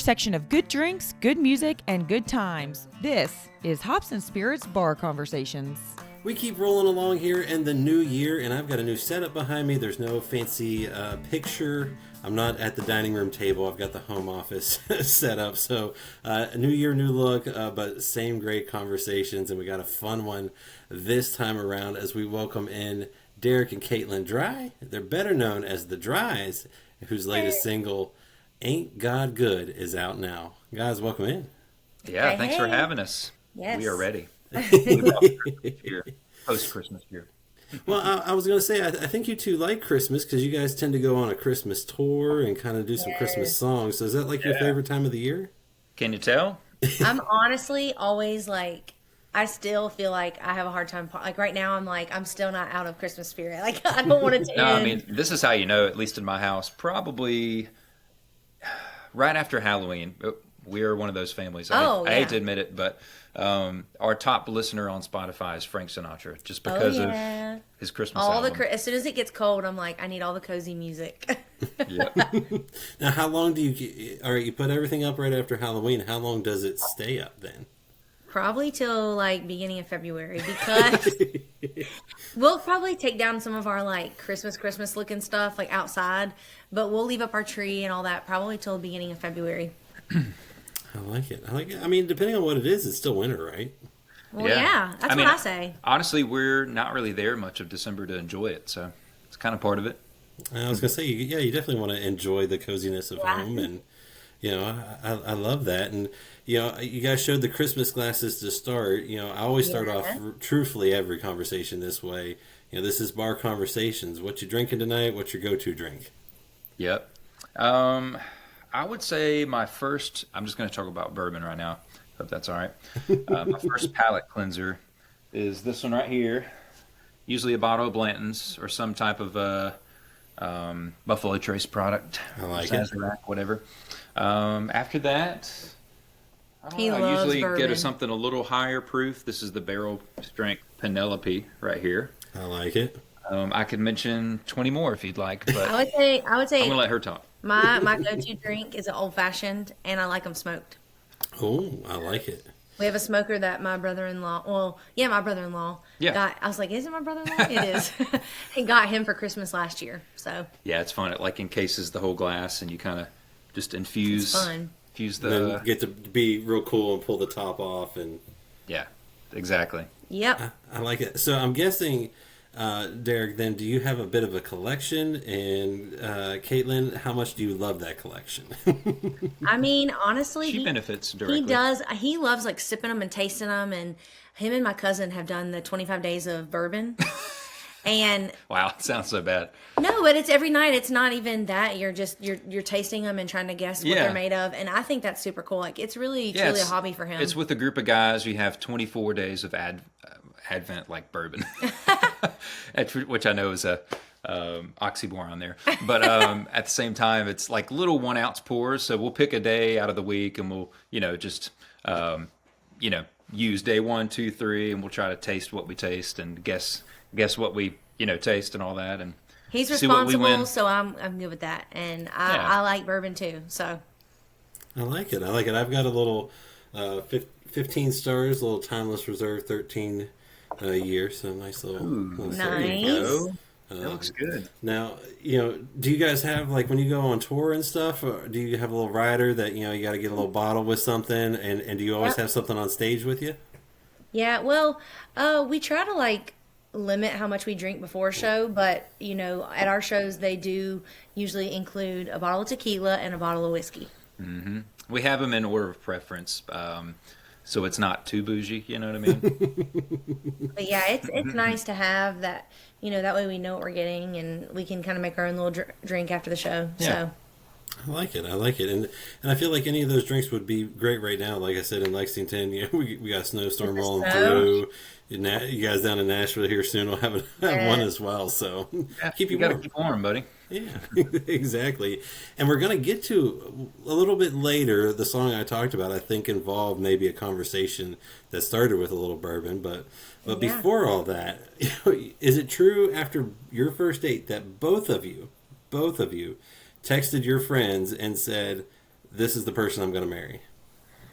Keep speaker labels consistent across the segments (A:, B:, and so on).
A: intersection of good drinks, good music, and good times. This is Hops and Spirits Bar Conversations.
B: We keep rolling along here in the new year, and I've got a new setup behind me. There's no fancy picture. I'm not at the dining room table. I've got the home office set up. So, new year, new look, but same great conversations. And we got a fun one this time around as we welcome in Derek and Katelyn Dry. They're better known as the Dries, whose latest single, Ain't God Good, is out now. Guys, welcome in.
C: Yeah, thanks for having us.
D: Yes.
C: We are ready. Post-Christmas year.
B: Well, I was going to say, I think you two like Christmas because you guys tend to go on a Christmas tour and kind of do some Christmas songs. So is that like your favorite time of the year?
C: Can you tell?
D: I'm honestly always like, I still feel like I have a hard time. Like right now, I'm still not out of Christmas spirit. Like I don't want it to
C: No,
D: end.
C: I mean, this is how you know, at least in my house, probably right after Halloween. We're one of those families. I hate to admit it, but our top listener on Spotify is Frank Sinatra, just because of his Christmas album.
D: As soon as it gets cold, I'm like, I need all the cozy music.
B: Now, how long do you? All right, you put everything up right after Halloween. How long does it stay up then?
D: Probably till like beginning of February, because we'll probably take down some of our like Christmas looking stuff like outside, but we'll leave up our tree and all that probably till the beginning of February.
B: I like it. I mean, depending on what it is, it's still winter, right?
D: Well, yeah, that's what I say.
C: Honestly, we're not really there much of December to enjoy it, so it's kind of part of it.
B: I was going to say, you definitely want to enjoy the coziness of home, and, I love that. And, you guys showed the Christmas glasses to start. I always start off truthfully every conversation this way. This is Bar Conversations. What you drinking tonight? What's your go-to drink?
C: Yep. I would say I'm just going to talk about bourbon right now. Hope that's all right. My first palate cleanser is this one right here. Usually a bottle of Blanton's or some type of Buffalo Trace product.
B: I like
C: Sazerac, whatever. After that, I usually
D: bourbon.
C: get something a little higher proof. This is the barrel strength Penelope right here.
B: I like it.
C: I could mention 20 more if you'd like, but
D: I would say
C: I'm going to let her talk.
D: My go-to drink is an old-fashioned, and I like them smoked.
B: Oh, I like it.
D: We have a smoker that my brother-in-law got. I was like, is it my brother-in-law? It is. And got him for Christmas last year. So
C: yeah, it's fun. It like encases the whole glass, and you kind of just infuse the.
B: And then get to be real cool and pull the top off, and
C: yeah, exactly.
D: Yep.
B: I like it. So I'm guessing. Derek, then do you have a bit of a collection? And Katelyn, how much do you love that collection?
D: I mean, honestly,
C: she benefits directly.
D: He does. He loves like sipping them and tasting them. And him and my cousin have done the 25 days of bourbon. And
C: wow, it sounds so bad.
D: No, but it's every night. It's not even that. You're tasting them and trying to guess what they're made of. And I think that's super cool. Like it's really truly a hobby for him.
C: It's with a group of guys. We have 24 days of Advent like bourbon, which I know is a oxymoron there, but at the same time it's like little 1 ounce pours, so we'll pick a day out of the week and we'll just use day 1, 2, 3, and we'll try to taste what we taste and guess what we taste and all that, and
D: he's responsible, so I'm good with that, and I like bourbon too, so
B: I like it. I've got a little 15 stars, a little timeless reserve 13 a year, so nice little
D: nice.
C: That looks good.
B: Now, do you guys have, like, when you go on tour and stuff, or do you have a little rider that, you got to get a little bottle with something, and do you always have something on stage with you?
D: Yeah, well, we try to, like, limit how much we drink before a show, but, at our shows, they do usually include a bottle of tequila and a bottle of whiskey.
C: Mm-hmm. We have them in order of preference, so it's not too bougie, you know what I mean?
D: But yeah, it's nice to have that, that way we know what we're getting and we can kind of make our own little drink after the show. Yeah. So
B: I like it. And I feel like any of those drinks would be great right now. Like I said, in Lexington, we got a snowstorm rolling through. You guys down in Nashville here soon will have one as well. So keep you warm.
C: Gotta keep warm, buddy.
B: Yeah, exactly. And we're going to get to a little bit later the song I talked about. I think involved maybe a conversation that started with a little bourbon, but before all that, is it true after your first date that both of you texted your friends and said, this is the person I'm going to marry.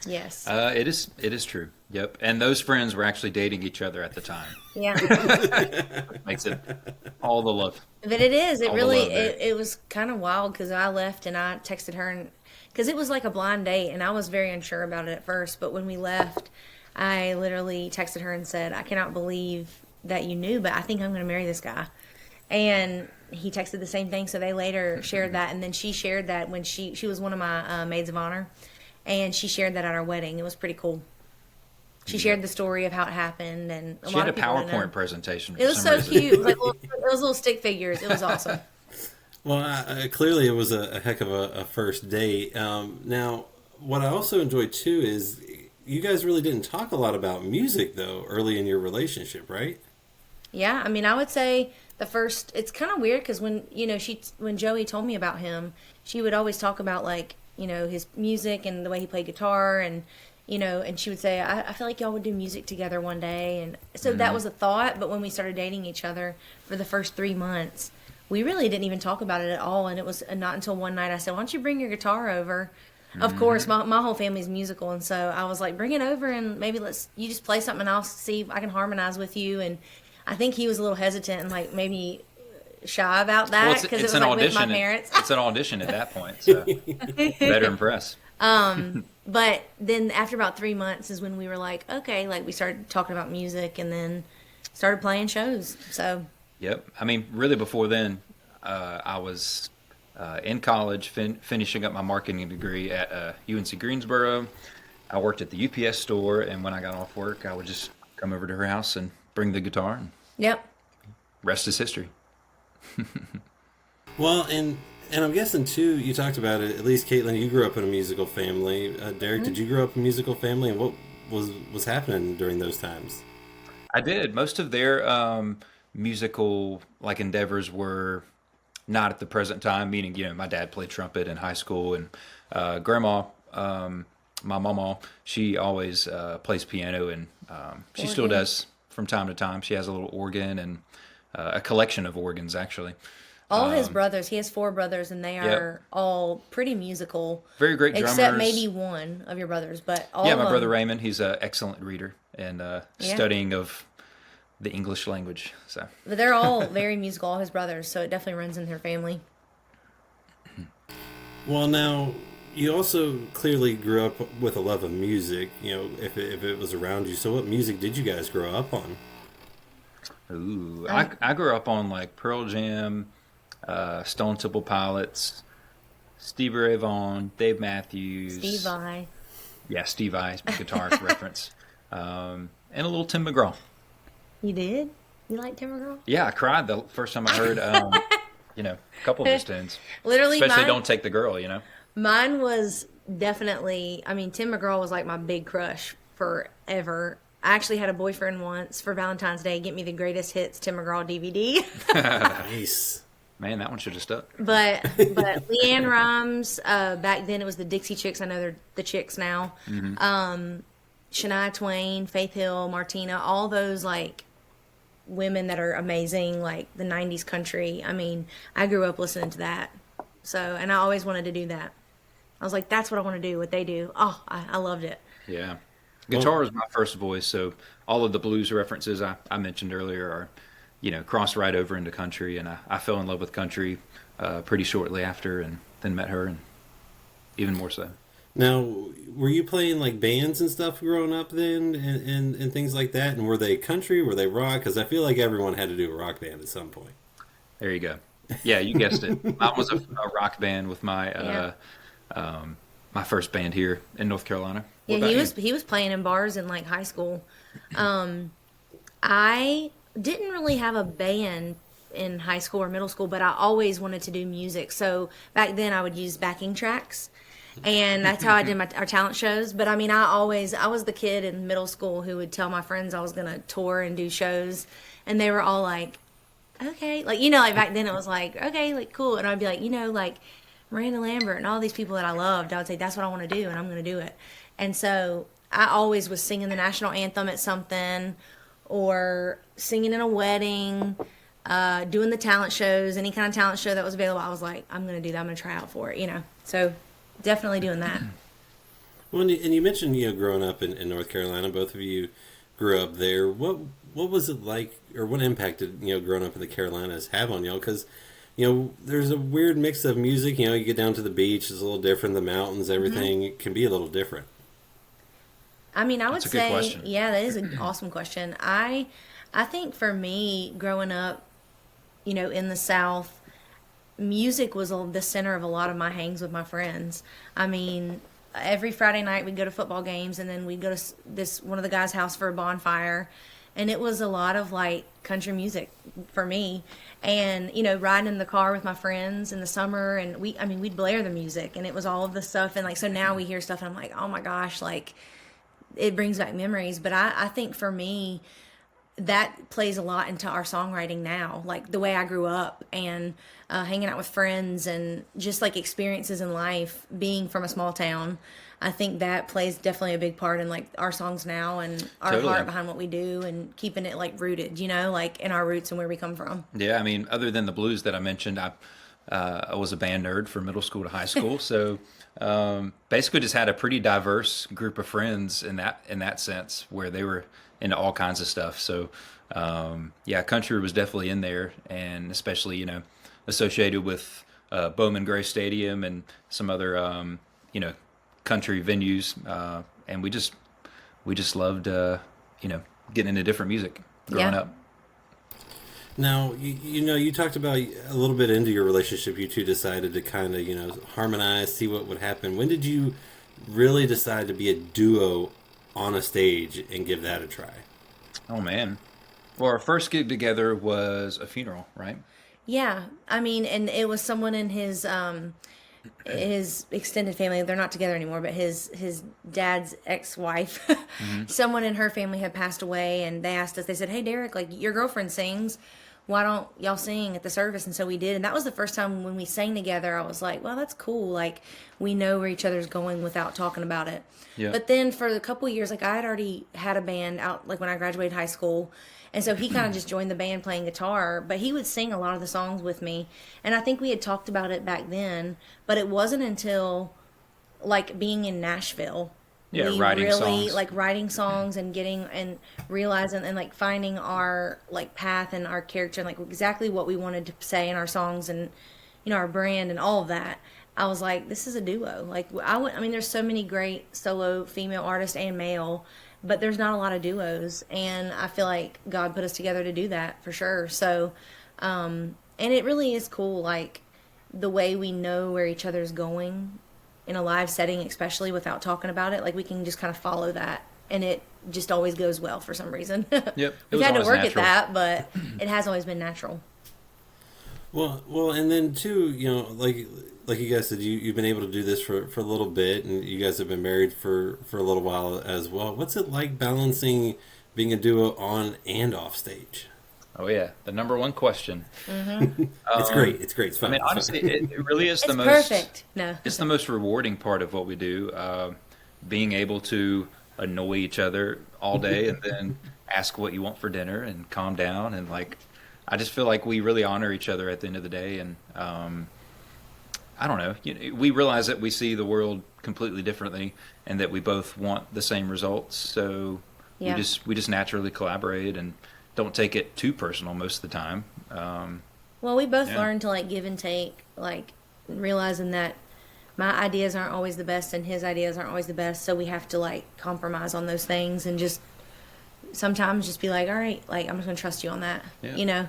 D: Yes.
C: It is true. Yep. And those friends were actually dating each other at the time.
D: Yeah.
C: Makes it all the love.
D: But it is. It
C: All the
D: really.
C: love there.
D: It was kind of wild because I left and I texted her, and because it was like a blind date, and I was very unsure about it at first. But when we left, I literally texted her and said, "I cannot believe that you knew, but I think I'm going to marry this guy." And he texted the same thing. So they later shared that, and then she shared that when she was one of my maids of honor, and she shared that at our wedding. It was pretty cool. She shared the story of how it happened, and
C: She had a PowerPoint presentation. For
D: It was
C: some
D: so
C: reason.
D: cute. It was little stick figures. It was awesome.
B: Well, clearly it was a heck of a first date. Now, what I also enjoyed too is you guys really didn't talk a lot about music though early in your relationship, right?
D: Yeah, I mean, I would say the first. It's kind of weird because when when Joey told me about him, she would always talk about like his music and the way he played guitar and and she would say, I feel like y'all would do music together one day, and so that was a thought. But when we started dating each other for the first 3 months, we really didn't even talk about it at all. And it was not until one night I said, "Why don't you bring your guitar over?" Of course, my whole family's musical, and so I was like, "Bring it over, and maybe you just play something, and I'll see if I can harmonize with you." And I think he was a little hesitant and like maybe shy about
C: Well,
D: that because it was
C: an
D: like
C: audition.
D: with my parents.
C: It's an audition at that point, so better impress.
D: But then after about 3 months is when we were like, okay, like we started talking about music and then started playing shows. So
C: Yep. I mean, really before then, I was in college, finishing up my marketing degree at UNC Greensboro. I worked at the UPS store, and when I got off work, I would just come over to her house and bring the guitar, and
D: yep.
C: rest is history.
B: Well, and I'm guessing too, you talked about it. At least Katelyn, you grew up in a musical family. Derek, did you grow up in a musical family? And what was happening during those times?
C: I did. Most of their musical endeavors were not at the present time. Meaning, my dad played trumpet in high school, and grandma, my mama, she always plays piano, and she still
D: Organ.
C: does from time to time. She has a little organ and a collection of organs, actually.
D: All his brothers, he has 4 brothers, and they
C: Yep.
D: are all pretty musical.
C: Very great drummers.
D: Except maybe one of your brothers, but all
C: Yeah,
D: of
C: my
D: them,
C: brother Raymond, he's an excellent reader and studying of the English language. So
D: But they're all very musical, all his brothers, so it definitely runs in their family.
B: Well, now you also clearly grew up with a love of music. If it was around you. So, what music did you guys grow up on?
C: Ooh, I grew up on Pearl Jam, Stone Temple Pilots, Stevie Ray Vaughan, Dave Matthews.
D: Steve Vai.
C: Yeah, Steve Vai, guitarist reference. And a little Tim McGraw.
D: You did? You like Tim McGraw?
C: Yeah, I cried the first time I heard, a couple of his tunes.
D: Literally,
C: Especially
D: mine,
C: Don't Take the Girl,
D: mine was definitely, Tim McGraw was like my big crush forever. I actually had a boyfriend once for Valentine's Day get me the greatest hits Tim McGraw DVD.
B: Nice.
C: Man, that one should have stuck.
D: but Leanne Rhymes, back then it was the Dixie Chicks. I know they're the Chicks now. Shania Twain, Faith Hill, Martina, all those women that are amazing, like the 90s country. I grew up listening to that. So, and I always wanted to do that. I was like, that's what I want to do, what they do. Oh, I loved it.
C: Yeah. Guitar was my first voice, so all of the blues references I mentioned earlier are, crossed right over into country, and I fell in love with country pretty shortly after, and then met her, and even more so.
B: Now, were you playing bands and stuff growing up then, and things like that? And were they country? Were they rock? Because I feel like everyone had to do a rock band at some point.
C: There you go. Yeah, you guessed it. Mine was a rock band with my my first band here in North Carolina. What
D: Yeah,
C: about you?
D: he was playing in bars in high school. I didn't really have a band in high school or middle school, but I always wanted to do music. So back then I would use backing tracks, and that's how I did our talent shows. But I was the kid in middle school who would tell my friends I was going to tour and do shows, and they were all like, okay, back then it was okay, cool. And I'd be like, Miranda Lambert and all these people that I loved, I would say, that's what I want to do, and I'm going to do it. And so I always was singing the national anthem at something, or singing in a wedding, doing the talent shows, any kind of talent show that was available. I was like, I'm going to do that. I'm going to try out for it, So definitely doing that.
B: Well, and you mentioned, growing up in North Carolina, both of you grew up there. What was it like, or what impact did, growing up in the Carolinas have on y'all? Because, there's a weird mix of music. You get down to the beach, it's a little different. The mountains, everything it can be a little different.
D: I mean, I would
C: That's a good
D: say,
C: question.
D: yeah, that is an awesome question. I think for me, growing up, in the South, music was the center of a lot of my hangs with my friends. I mean, every Friday night we'd go to football games, and then we'd go to one of the guys' house for a bonfire, and it was a lot of like country music for me. And riding in the car with my friends in the summer, and we'd blare the music, and it was all of the stuff. And like, so now we hear stuff, and I'm like, oh my gosh, like it brings back memories. But I think for me, that plays a lot into our songwriting now, like the way I grew up, and hanging out with friends, and just like experiences in life, being from a small town. I think that plays definitely a big part in like our songs now, and our
C: Totally.
D: heart behind what we do, and keeping it like rooted, like in our roots and where we come from.
C: Yeah, I mean, other than the blues that I mentioned, I was a band nerd from middle school to high school, so basically just had a pretty diverse group of friends in that sense, where they were into all kinds of stuff. So yeah, country was definitely in there, and especially associated with Bowman Gray Stadium and some other country venues, and we just loved getting into different music growing
D: Yeah.
C: up.
B: Now, you talked about a little bit into your relationship, you two decided to kind of, harmonize, see what would happen. When did you really decide to be a duo on a stage and give that a try?
C: Oh man. Well, our first gig together was a funeral, right?
D: Yeah, I mean, and it was someone in his extended family. They're not together anymore, but his dad's ex-wife, someone in her family had passed away, and they asked us. They said, "Hey, Derek, like your girlfriend sings. Why don't y'all sing at the service?" And so we did, and that was the first time when we sang together. I was like, "Well, that's cool. Like we know where each other's going without talking about it."
C: Yeah.
D: But then for a couple of years, like I had already had a band out, like when I graduated high school. And so he kind of just joined the band playing guitar, but he would sing a lot of the songs with me. And I think we had talked about it back then, but it wasn't until like being in Nashville.
C: Yeah,
D: we
C: writing
D: really
C: songs.
D: like writing songs and getting and realizing and like finding our like path and our character and like exactly what we wanted to say in our songs and our brand and all of that. I was like, this is a duo. Like I mean, there's so many great solo female artists and male, but there's not a lot of duos, and I feel like God put us together to do that for sure. So, and it really is cool, like the way we know where each other's going in a live setting, especially without talking about it. Like we can just kind of follow that, and it just always goes well for some reason.
C: Yep, it
D: We've
C: was
D: had to
C: always
D: work
C: natural.
D: at that, but it has always been natural.
B: Well, and then too, like you guys said, you've been able to do this for a little bit, and you guys have been married for a little while as well. What's it like balancing being a duo on and off stage?
C: Oh yeah, the number one question.
B: It's great. It's great. It's fun.
C: I mean,
B: It's
C: honestly,
B: fun.
C: it really is
D: It's
C: the most
D: perfect. No.
C: It's the most rewarding part of what we do. Being able to annoy each other all day and then ask what you want for dinner and calm down, and like I just feel like we really honor each other at the end of the day. And I don't know, we realize that we see the world completely differently, and that we both want the same results. So
D: Yeah.
C: we just naturally collaborate and don't take it too personal most of the time.
D: Well, we both
C: Yeah.
D: learned to like give and take, like realizing that my ideas aren't always the best and his ideas aren't always the best. So we have to like compromise on those things and just sometimes just be like, all right, like I'm just going to trust you on that,
C: Yeah.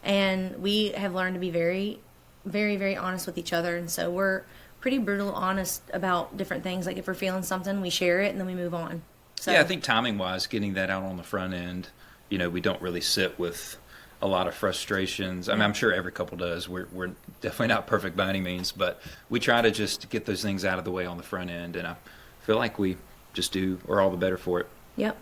D: And we have learned to be very, very, very honest with each other. And so we're pretty brutal honest about different things. Like if we're feeling something, we share it and then we move on. So
C: Yeah, I think timing wise, getting that out on the front end, we don't really sit with a lot of frustrations. I mean, I'm sure every couple does. We're definitely not perfect by any means, but we try to just get those things out of the way on the front end, and I feel like we just do, or all the better for it.
D: Yep.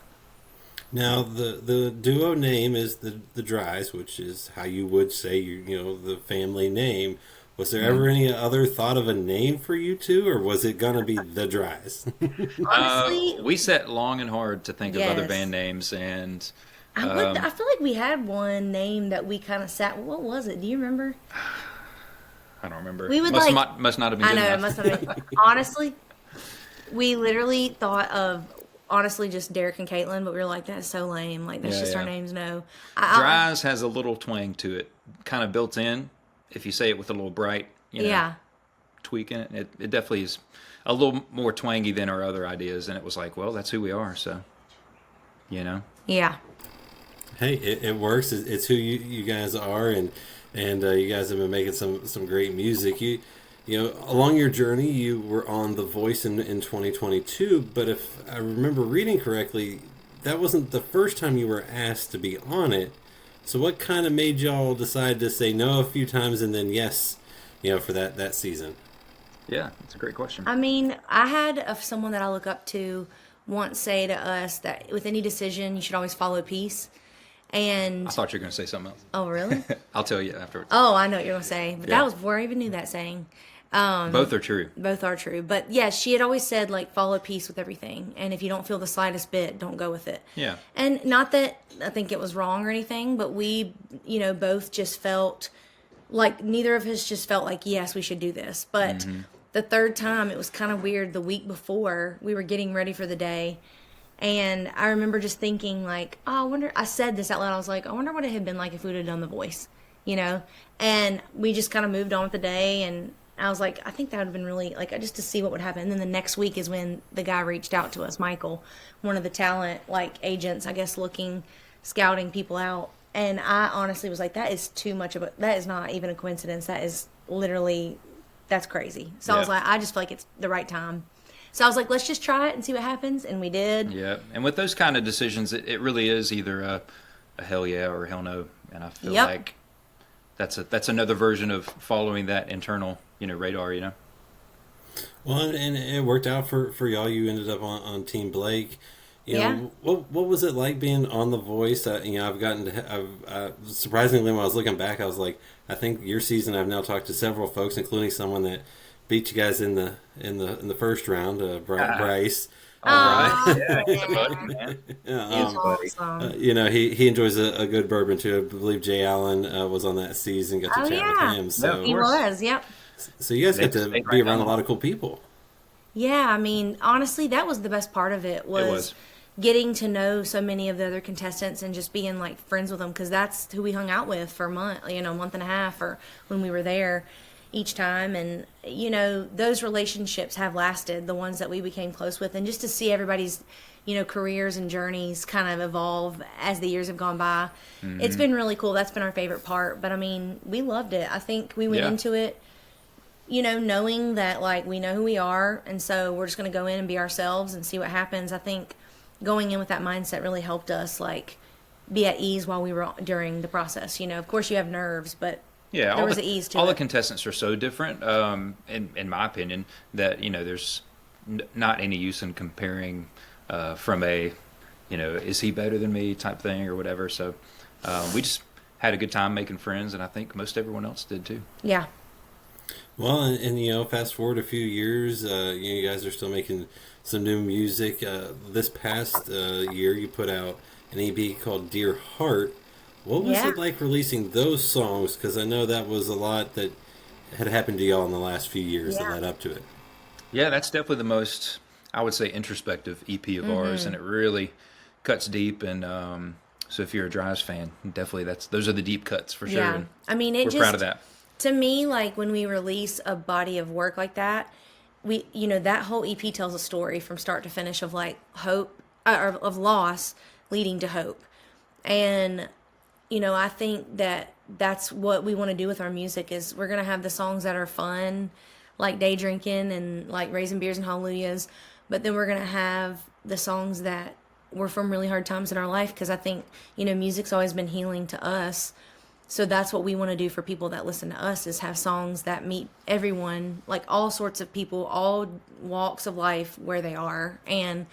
B: Now, the duo name is the Dries, which is how you would say the family name. Was there ever any other thought of a name for you two, or was it gonna be the Dries?
D: Honestly,
C: We sat long and hard to think of other
D: Yes.
C: band names, and
D: I feel like we had one name that we kind of sat. What was it? Do you remember?
C: I don't remember.
D: We would
C: must not have been
D: I
C: good
D: know, it
C: enough.
D: must have been. Honestly, we literally thought of just Derek and Katelyn, but we were like, that's so lame. Like, that's just our names. No.
C: Dries has a little twang to it, kind of built in. If you say it with a little bright, tweak in it, it definitely is a little more twangy than our other ideas. And it was like, well, that's who we are. So,
D: Yeah.
B: Hey, it works. It's who you guys are, and you guys have been making some great music. You know, along your journey, you were on The Voice in 2022, but if I remember reading correctly, that wasn't the first time you were asked to be on it. So what kind of made y'all decide to say no a few times and then yes, for that season?
C: Yeah, that's a great question.
D: I mean, I had someone that I look up to once say to us that with any decision, you should always follow peace. And
C: I thought you were going to say something else.
D: Oh, really?
C: I'll tell you afterwards.
D: Oh, I know what you're going to say. But that was before I even knew that saying.
C: Both are true.
D: Both are true. But yeah, she had always said, like, follow peace with everything. And if you don't feel the slightest bit, don't go with it.
C: Yeah.
D: And not that I think it was wrong or anything, but we, both just felt like neither of us just felt like, yes, we should do this. But the third time, it was kind of weird. The week before, we were getting ready for the day. And I remember just thinking, like, oh, I wonder, I said this out loud. I was like, I wonder what it had been like if we would have done The Voice, And we just kind of moved on with the day. And I was like, I think that would have been really, like, just to see what would happen. And then the next week is when the guy reached out to us, Michael, one of the talent, agents, I guess, scouting people out. And I honestly was like, that is too much that is not even a coincidence. That is literally, that's crazy. So I was like, I just feel like it's the right time. So I was like, let's just try it and see what happens. And we did.
C: Yeah. And with those kind of decisions, it really is either a hell yeah or a hell no. And I feel like that's another version of following that internal, radar,
B: Well, and it worked out for y'all. You ended up on Team Blake. What was it like being on The Voice? I've gotten to surprisingly, when I was looking back, I was like, I think your season, I've now talked to several folks, including someone that beat you guys in the first round, Bryce.
C: All right. Yeah, he's a buddy, man.
D: Awesome.
B: He enjoys a good bourbon too. I believe Jay Allen was on that season. Got to chat with him. So
D: he was. Yep.
B: So you guys get to be around a lot of cool people.
D: Yeah, I mean, honestly, that was the best part of it was getting to know so many of the other contestants and just being like friends with them, because that's who we hung out with for a month and a half, or when we were there each time. And those relationships have lasted, the ones that we became close with, and just to see everybody's careers and journeys kind of evolve as the years have gone by. It's been really cool. That's been our favorite part. But I mean, we loved it. I think we went into it knowing that, like, we know who we are, and so we're just going to go in and be ourselves and see what happens. I think going in with that mindset really helped us, like, be at ease while we were during the process. Of course you have nerves, but there was an ease to it.
C: All the contestants are so different, in my opinion, that, there's not any use in comparing from a, is he better than me type thing or whatever. So we just had a good time making friends, and I think most everyone else did too.
D: Yeah.
B: Well, and fast forward a few years, you guys are still making some new music. This past year, you put out an EP called Dear Heart. What was it like releasing those songs? Because I know that was a lot that had happened to y'all in the last few years that led up to it.
C: Yeah, that's definitely the most, I would say, introspective EP of ours, and it really cuts deep. And so if you're a Dries fan, definitely those are the deep cuts for sure.
D: Yeah,
C: And
D: I mean,
C: we're proud of that.
D: To me, like, when we release a body of work like that, we, that whole EP tells a story from start to finish of, like, hope, or of loss leading to hope. And, I think that that's what we want to do with our music, is we're going to have the songs that are fun, like Day Drinking and, like, Raising Beers and Hallelujahs. But then we're going to have the songs that were from really hard times in our life, because I think, music's always been healing to us. So that's what we want to do for people that listen to us, is have songs that meet everyone, like all sorts of people, all walks of life where they are. And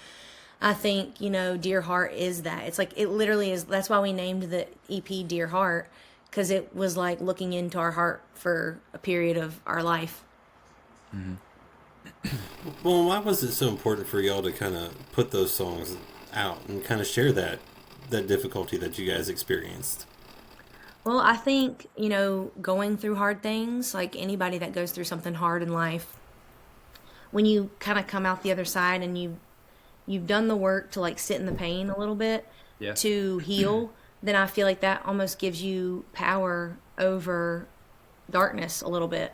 D: I think, Dear Heart is that. It's like, it literally is. That's why we named the EP Dear Heart, because it was like looking into our heart for a period of our life.
B: Well, why was it so important for y'all to kind of put those songs out and kind of share that difficulty that you guys experienced?
D: Well, I think, going through hard things, like anybody that goes through something hard in life, when you kind of come out the other side and you've done the work to like sit in the pain a little bit
C: Yeah.
D: to heal, then I feel like that almost gives you power over darkness a little bit.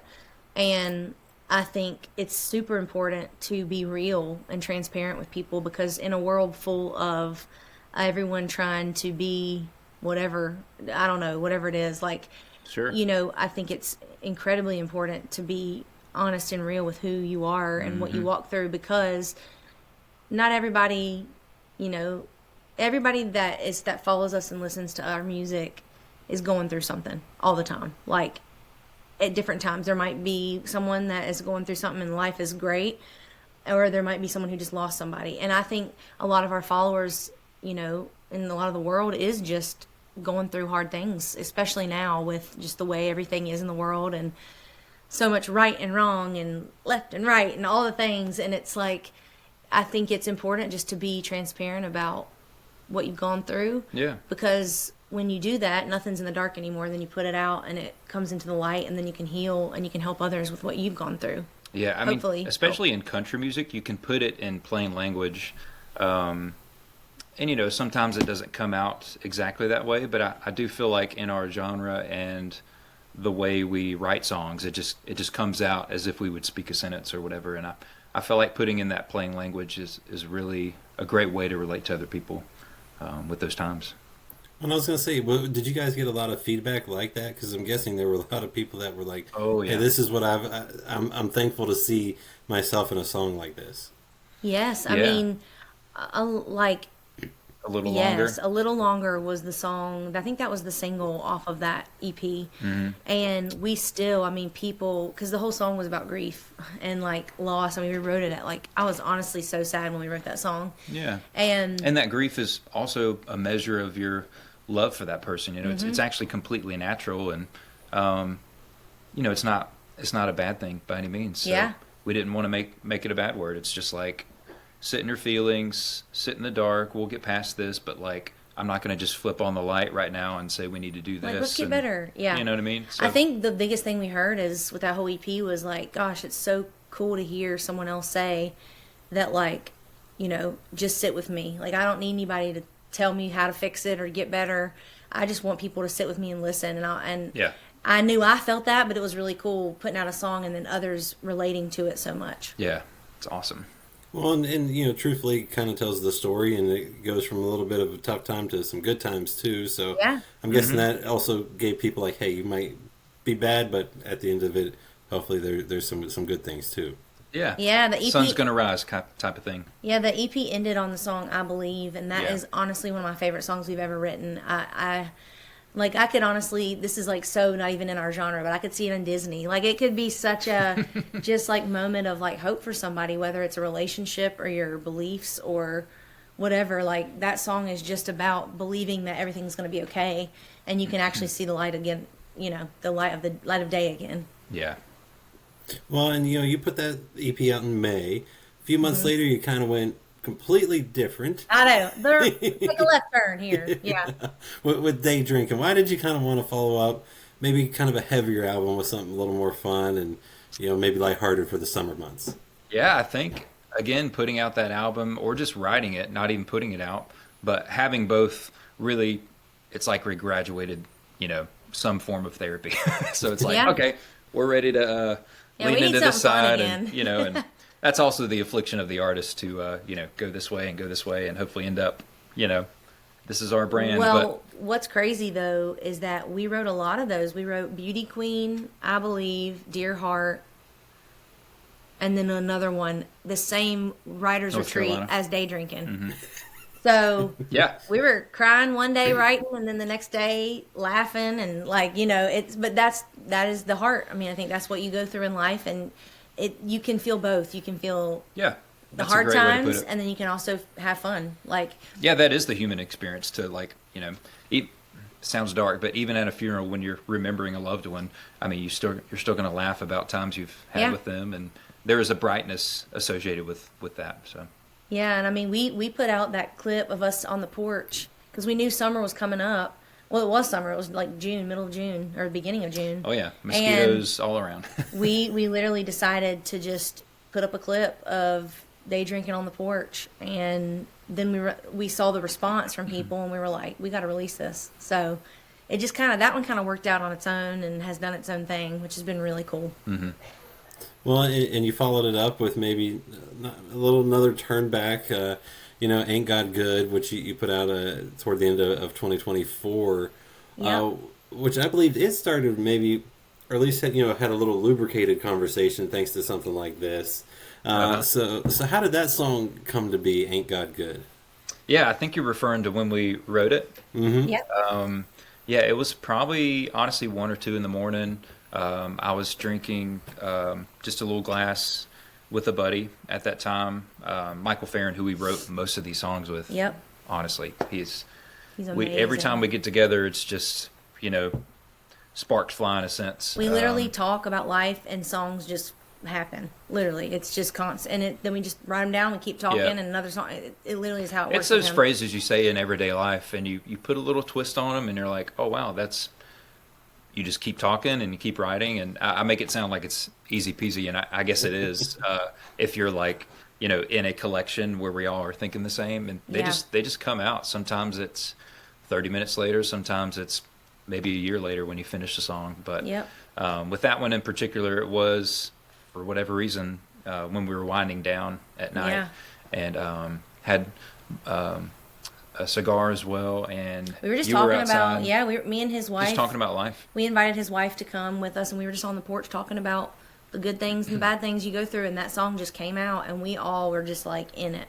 D: And I think it's super important to be real and transparent with people, because in a world full of everyone trying to be whatever, I don't know, whatever it is, like,
C: Sure.
D: I think it's incredibly important to be honest and real with who you are and what you walk through, because not everybody, everybody that follows us and listens to our music is going through something all the time. Like, at different times, there might be someone that is going through something and life is great, or there might be someone who just lost somebody. And I think a lot of our followers, in a lot of the world, is just going through hard things, especially now with just the way everything is in the world and so much right and wrong and left and right and all the things. And it's like, I think it's important just to be transparent about what you've gone through.
C: Yeah.
D: Because when you do that, nothing's in the dark anymore. Then you put it out and it comes into the light, and then you can heal and you can help others with what you've gone through.
C: Yeah, I
D: Hopefully
C: mean, especially in country music, you can put it in plain language. And, sometimes it doesn't come out exactly that way, but I do feel like in our genre and the way we write songs, it just comes out as if we would speak a sentence or whatever. And I feel like putting in that plain language is really a great way to relate to other people with those times.
B: And I was going to say, did you guys get a lot of feedback like that? Because I'm guessing there were a lot of people that were like,
C: "Oh yeah,
B: hey, this is what I'm thankful to see myself in a song like this."
D: Yes, I
C: Yeah.
D: mean, like,
C: a little longer.
D: yes, A Little Longer was the song. I think that was the single off of that EP. And we still, I mean, people, because the whole song was about grief and like loss. I mean, we wrote it at like, I was honestly so sad when we wrote that song.
C: Yeah,
D: And
C: that grief is also a measure of your love for that person. It's actually completely natural, and it's not a bad thing by any means. So
D: Yeah.
C: we didn't want to make it a bad word. It's just like, sit in your feelings, sit in the dark. We'll get past this, but like, I'm not going to just flip on the light right now and say we need to do this.
D: like, let's get
C: and-
D: better. Yeah.
C: You know what I mean? So,
D: I think the biggest thing we heard is with that whole EP was like, gosh, it's so cool to hear someone else say that, like, just sit with me. Like, I don't need anybody to tell me how to fix it or get better. I just want people to sit with me and listen. And
C: yeah.
D: I knew I felt that, but it was really cool putting out a song and then others relating to it so much.
C: Yeah. It's awesome.
B: Well, and truthfully, it kind of tells the story, and it goes from a little bit of a tough time to some good times too. So
D: Yeah.
B: I'm guessing that also gave people like, hey, you might be bad, but at the end of it, hopefully there's some good things too.
C: Yeah.
D: Yeah, the EP
C: Sun's gonna rise type of thing.
D: Yeah, the EP ended on the song I Believe, and that
C: Yeah.
D: is honestly one of my favorite songs we've ever written. I could honestly, this is like so not even in our genre, but I could see it in Disney. Like, it could be such a just like moment of like hope for somebody, whether it's a relationship or your beliefs or whatever. Like, that song is just about believing that everything's going to be okay, and you can actually see the light again, the light of day again.
C: Yeah.
B: Well, and you put that EP out in May. A few months later, you kind of went completely different.
D: I know. Take a left turn here. Yeah.
B: with Day Drinking. Why did you kind of want to follow up maybe kind of a heavier album with something a little more fun and maybe lighthearted for the summer months?
C: Yeah, I think, again, putting out that album or just writing it, not even putting it out, but having both, really, it's like we graduated, some form of therapy. So it's like,
D: Yeah.
C: okay, we're ready to
D: Yeah,
C: lean
D: we need
C: into this
D: something fun
C: side. And,
D: again.
C: and that's also the affliction of the artist to, go this way and hopefully end up, this is our brand.
D: Well, what's crazy though is that we wrote a lot of those. We wrote Beauty Queen, I Believe, Dear Heart, and then another one, the same writer's
C: North
D: retreat
C: Carolina.
D: as Day Drinking. So
C: but yeah,
D: we were crying one day writing, and then the next day laughing, and but that is the heart. I mean, I think that's what you go through in life, and you can feel both. You can feel
C: yeah.
D: the
C: That's a
D: hard
C: great way to put
D: times,
C: it.
D: and then you can also have fun. Like,
C: Yeah, that is the human experience to it sounds dark, but even at a funeral when you're remembering a loved one, I mean, you're still going to laugh about times you've had
D: Yeah.
C: with them, and there is a brightness associated with that. So
D: yeah, and I mean, we put out that clip of us on the porch because we knew summer was coming up. Well, it was summer. It was like June, middle of June, or the beginning of June.
C: Oh yeah, mosquitoes all around.
D: We literally decided to just put up a clip of day drinking on the porch, and then we saw the response from people, and we were like, we got to release this. So it just that one kind of worked out on its own and has done its own thing, which has been really cool.
C: Mm-hmm.
B: Well, and you followed it up with maybe another turn back. Ain't God Good, which you put out toward the end of 2024, which I believe it started maybe, or at least had a little lubricated conversation thanks to something like this. So how did that song come to be, Ain't God Good?
C: Yeah, I think you're referring to when we wrote it.
B: Mm-hmm.
D: Yep.
C: Yeah, it was probably, honestly, 1 or 2 in the morning. I was drinking just a little glass with a buddy at that time, Michael Farron, who we wrote most of these songs with.
D: Yep.
C: Honestly, he's
D: amazing.
C: Every time we get together, it's just, sparks fly in a sense.
D: We literally talk about life, and songs just happen. Literally, it's just constant. And then we just write them down and keep talking, and another song. It literally is how it works.
C: It's those phrases you say in everyday life, and you put a little twist on them, and you're like, oh wow, you just keep talking and you keep writing, and I make it sound like it's easy peasy, and I guess it is. If you're like, in a collection where we all are thinking the same, and they just come out. Sometimes it's 30 minutes later, sometimes it's maybe a year later when you finish the song. But with that one in particular, it was, for whatever reason, when we were winding down at night, and had a cigar as well, and
D: we were just
C: you
D: talking
C: were outside,
D: about me and his wife,
C: just talking about life.
D: We invited his wife to come with us, and we were just on the porch talking about the good things and the bad things you go through, and that song just came out, and we all were just like in it.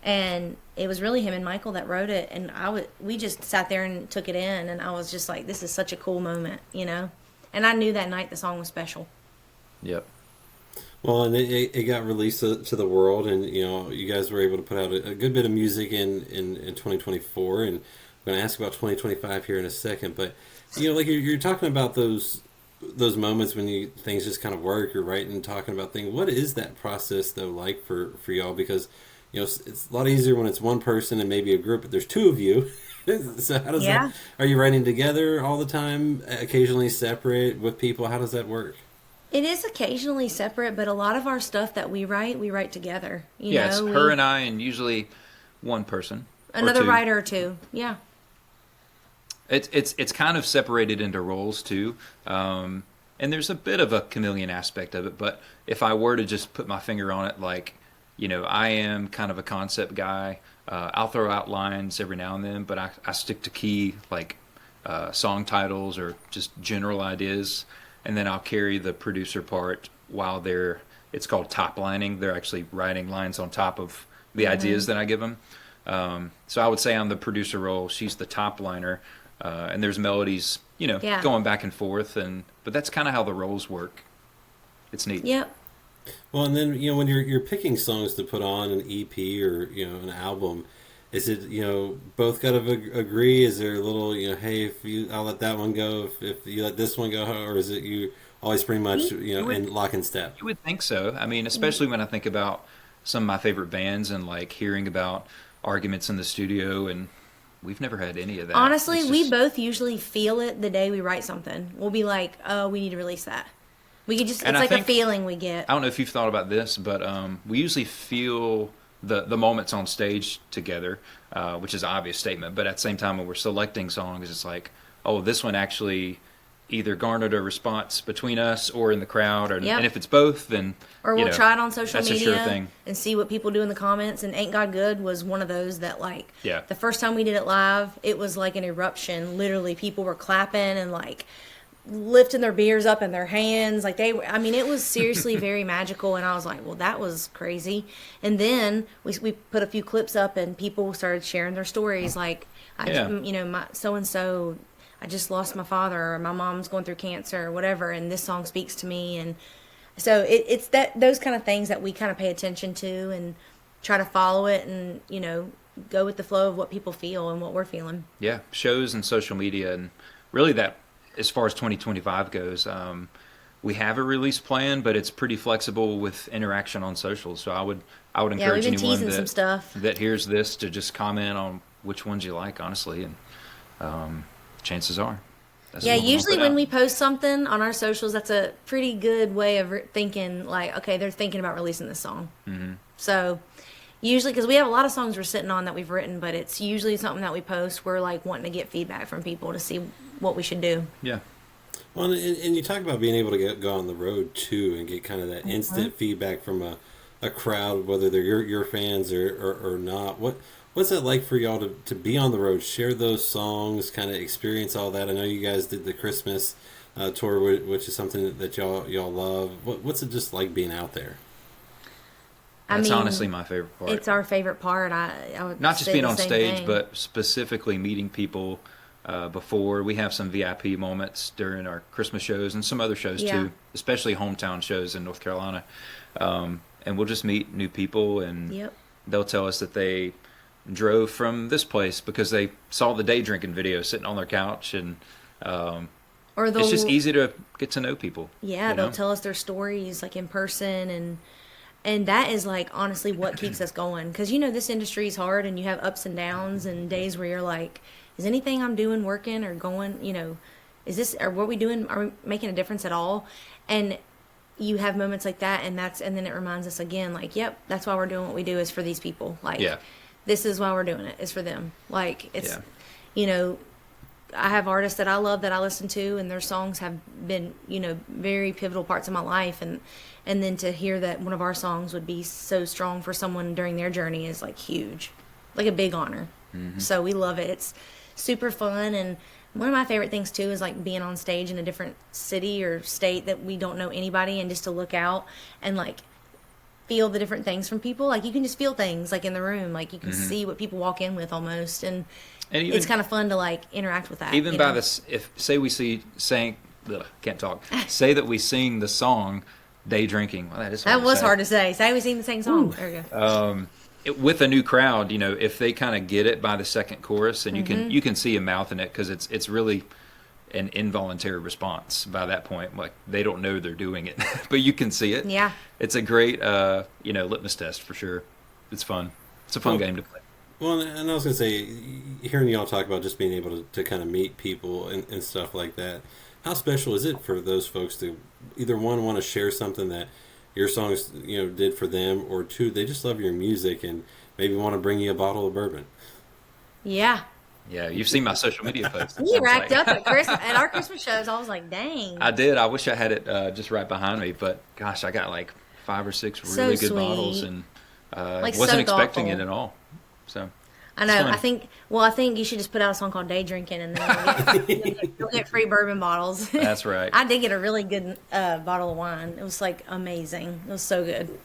D: And it was really him and Michael that wrote it, and we just sat there and took it in, and I was just like, this is such a cool moment, and I knew that night the song was special.
C: Yep.
B: Well, and it got released to the world, and you guys were able to put out a good bit of music in 2024, and I'm going to ask about 2025 here in a second. But like you're talking about those moments when things just kind of work. You're writing and talking about things. What is that process though like for y'all? Because it's a lot easier when it's one person and maybe a group, but there's 2 of you. So how does that? Are you writing together all the time? Occasionally separate with people? How does that work?
D: It is occasionally separate, but a lot of our stuff that we write together.
C: It's her and I, and usually one person,
D: another writer or 2. Yeah.
C: It's kind of separated into roles too, and there's a bit of a chameleon aspect of it. But if I were to just put my finger on it, like I am kind of a concept guy. I'll throw out lines every now and then, but I stick to key song titles or just general ideas. And then I'll carry the producer part while it's called top lining. They're actually writing lines on top of the ideas that I give them. So I would say I'm the producer role. She's the top liner. And there's melodies, going back and forth. But that's kind of how the roles work. It's neat.
D: Yep.
B: Well, and then, when you're picking songs to put on an EP or, an album, is it, both got to agree? Is there a little, hey, I'll let that one go if you let this one go, or is it you always pretty much, in lock and step?
C: You would think so. I mean, especially when I think about some of my favorite bands and like hearing about arguments in the studio, and we've never had any of that.
D: Honestly, we both usually feel it the day we write something. We'll be like, oh, we need to release that. We could just, it's like a feeling we get.
C: I don't know if you've thought about this, but we usually feel the moments on stage together, which is an obvious statement. But at the same time, when we're selecting songs, it's like, oh, this one actually either garnered a response between us or in the crowd, and if it's both, then
D: or we'll try it on social
C: media,
D: a sure
C: thing.
D: And see what people do in the comments. And Ain't God Good was one of those that the first time we did it live, it was like an eruption. Literally, people were clapping and lifting their beers up in their hands, it was seriously very magical. And I was like, well, that was crazy. And then we put a few clips up, and people started sharing their stories, my so and so, I just lost my father, or my mom's going through cancer, or whatever, and this song speaks to me. And so it's those kind of things that we kind of pay attention to and try to follow it, and go with the flow of what people feel and what we're feeling.
C: Yeah, shows and social media, and really that. As far as 2025 goes, we have a release plan, but it's pretty flexible with interaction on social. So I would encourage anyone that hears this to just comment on which ones you like, honestly, and chances are. That's
D: Yeah,
C: what we're gonna
D: usually
C: put
D: when
C: out.
D: we post something on our socials, that's a pretty good way of thinking, like, okay, they're thinking about releasing this song. Mm-hmm. So usually, because we have a lot of songs we're sitting on that we've written, but it's usually something that we post. We're like wanting to get feedback from people to see what we should do.
C: Yeah.
B: Well, and you talk about being able to go on the road too and get kind of that instant feedback from a crowd, whether they're your fans or not. What's it like for y'all to be on the road, share those songs, kind of experience all that? I know you guys did the Christmas tour, which is something that y'all love. What's it just like being out there?
C: That's honestly my favorite part.
D: It's our favorite part. I would
C: Not just
D: say
C: being
D: the
C: on
D: same
C: stage,
D: thing.
C: but specifically meeting people before. We have some VIP moments during our Christmas shows and some other shows
D: Yeah.
C: too, especially hometown shows in North Carolina. And we'll just meet new people, and
D: Yep.
C: they'll tell us that they drove from this place because they saw the day drinking video sitting on their couch, and
D: Or they'll,
C: it's just easy to get to know people.
D: Yeah,
C: you
D: they'll
C: know?
D: tell us their stories like in person, and that is like honestly what keeps us going, because this industry is hard and you have ups and downs and days where you're like, is anything I'm doing working or going, is this, or what we doing, are we making a difference at all? And you have moments like that, and then it reminds us again, like, yep, that's why we're doing what we do, is for these people. Like,
C: Yeah.
D: this is why we're doing it, is for them. Like, it's,
C: Yeah.
D: I have artists that I love that I listen to, and their songs have been, very pivotal parts of my life, and then to hear that one of our songs would be so strong for someone during their journey is like huge, like a big honor.
C: Mm-hmm.
D: So we love it. It's super fun, and one of my favorite things too is like being on stage in a different city or state that we don't know anybody, and just to look out and like feel the different things from people. Like, you can just feel things like in the room, like you can see what people walk in with almost, and
C: even,
D: it's kind of fun to like interact with that.
C: even by this, if say we can't talk, say that we sing the song "Day Drinking." Well,
D: that was hard to say. Say we sing the same song. There you go.
C: With a new crowd, if they kind of get it by the second chorus, and
D: Mm-hmm.
C: you can see them mouthing it, because it's really an involuntary response by that point. Like, they don't know they're doing it, but you can see it.
D: Yeah.
C: It's a great litmus test for sure. It's fun. It's a fun game to play.
B: Well, and I was going to say, hearing y'all talk about just being able to kind of meet people and stuff like that, how special is it for those folks to either, one, want to share something that your songs, did for them, or two, they just love your music and maybe want to bring you a bottle of bourbon?
D: Yeah.
C: Yeah, you've seen my social media posts.
D: We racked up at our Christmas shows. I was like, dang.
C: I did. I wish I had it just right behind me, but gosh, I got like 5 or 6
D: So
C: really good
D: sweet.
C: bottles, and
D: Like,
C: wasn't
D: so
C: expecting
D: thoughtful.
C: it at all. So
D: I
C: it's
D: know.
C: fun.
D: I think you should just put out a song called "Day Drinking," and then you'll get free bourbon bottles.
C: That's right.
D: I did get a really good bottle of wine. It was like amazing. It was so good.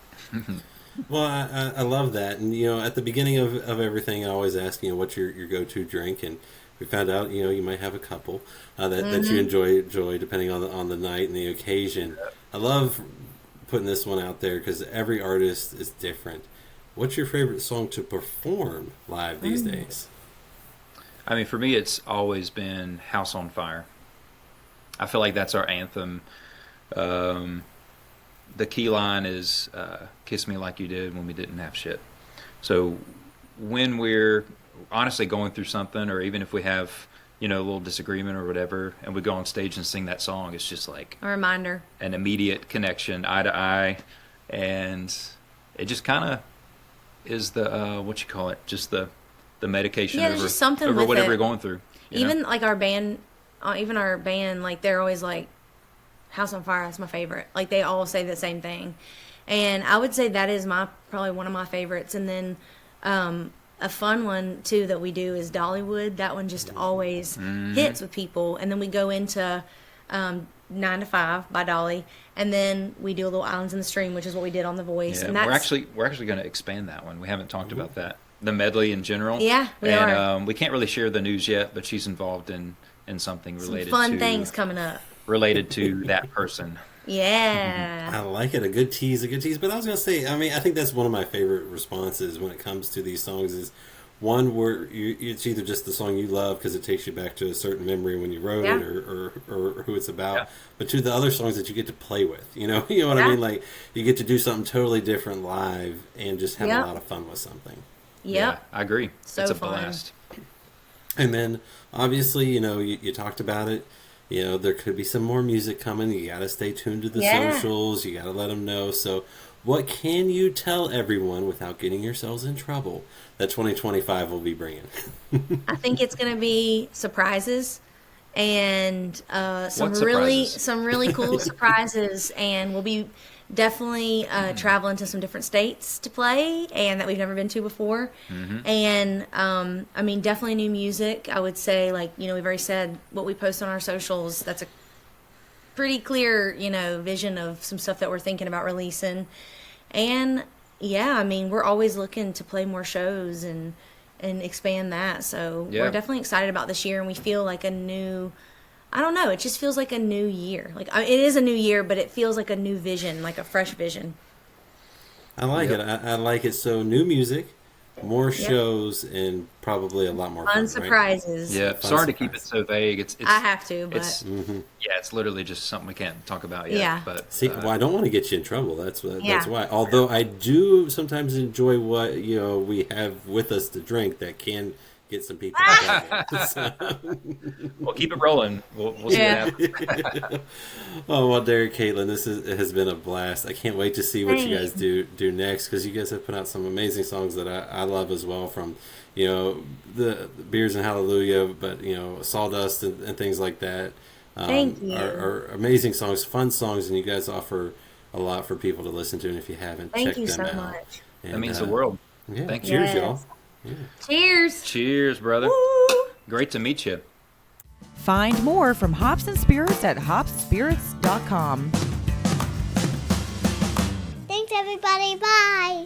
B: Well, I love that. And, at the beginning of everything, I always ask, what's your go-to drink? And we found out, you might have a couple that you enjoy depending on the night and the occasion. I love putting this one out there because every artist is different. What's your favorite song to perform live these days?
C: I mean, for me, it's always been "House on Fire." I feel like that's our anthem. The key line is "Kiss me like you did when we didn't have shit." So when we're honestly going through something, or even if we have a little disagreement or whatever, and we go on stage and sing that song, it's just like
D: A reminder.
C: an immediate connection, eye to eye, and it just kind of is the just the medication
D: Yeah, there's
C: over,
D: just something
C: over
D: with
C: whatever
D: it.
C: you're going through.
D: Even like our band, like they're always like, "House on Fire." That's my favorite. Like, they all say the same thing, and I would say that is probably one of my favorites. And then a fun one too that we do is Dollywood. That one just always hits with people. And then we go into 9 to 5 by Dolly, and then we do a little Islands in the Stream, which is what we did on The Voice.
C: Yeah,
D: and
C: we're actually going to expand that one. We haven't talked about that. The medley in general.
D: Yeah, we
C: and,
D: are.
C: We can't really share the news yet, but she's involved in something
D: some
C: related
D: fun
C: to
D: things coming up.
C: related to that person.
D: Yeah.
B: I like it. A good tease. But I was going to say, I mean, I think that's one of my favorite responses when it comes to these songs is one where it's either just the song you love because it takes you back to a certain memory when you wrote it or who it's about,
C: Yeah.
B: but two, the other songs that you get to play with, you know what I mean? Like, you get to do something totally different live and just have a lot of fun with something.
D: Yep.
C: Yeah, I agree.
D: So
C: it's a
D: fun.
C: blast.
B: And then, obviously, you talked about it. There could be some more music coming. You got to stay tuned to the socials. You got to let them know. So, what can you tell everyone without getting yourselves in trouble that 2025 will be bringing?
D: I think it's going to be surprises and some really cool surprises, and we'll be definitely traveling to some different states to play and that we've never been to before. And I mean, definitely new music. I would say, like, we've already said what we post on our socials. That's a pretty clear, vision of some stuff that we're thinking about releasing. And yeah, I mean, we're always looking to play more shows and expand that. So we're definitely excited about this year, and we feel like I don't know, it just feels like a new year. Like, it is a new year, but it feels like a new vision, like a fresh vision.
B: I like it. I like it. So new music, more shows, and probably a lot more
D: fun
B: fun
D: surprises.
B: Right?
C: Yeah, sorry to keep it so vague. It's
D: I have to, but
C: it's literally just something we can't talk about yet.
D: Yeah.
C: But
B: see, I don't want to get you in trouble. That's why. Although I do sometimes enjoy what we have with us to drink that can get some people.
C: We'll keep it rolling. We'll see what happens.
B: Oh, well, Derek, Katelyn, has been a blast. I can't wait to see what you guys do next, because you guys have put out some amazing songs that I love as well, from the Beers and Hallelujah, but Sawdust and things like that.
D: Thank you.
B: Are amazing songs, fun songs, and you guys offer a lot for people to listen to. And if you haven't, check them out.
D: Thank you so much.
B: And,
C: That means the world.
B: Yeah,
C: Thank you.
B: cheers, y'all. Yeah.
D: Cheers.
C: Cheers, brother.
D: Woo.
C: Great to meet you.
A: Find more from Hops and Spirits at hopspirits.com.
E: Thanks, everybody. Bye.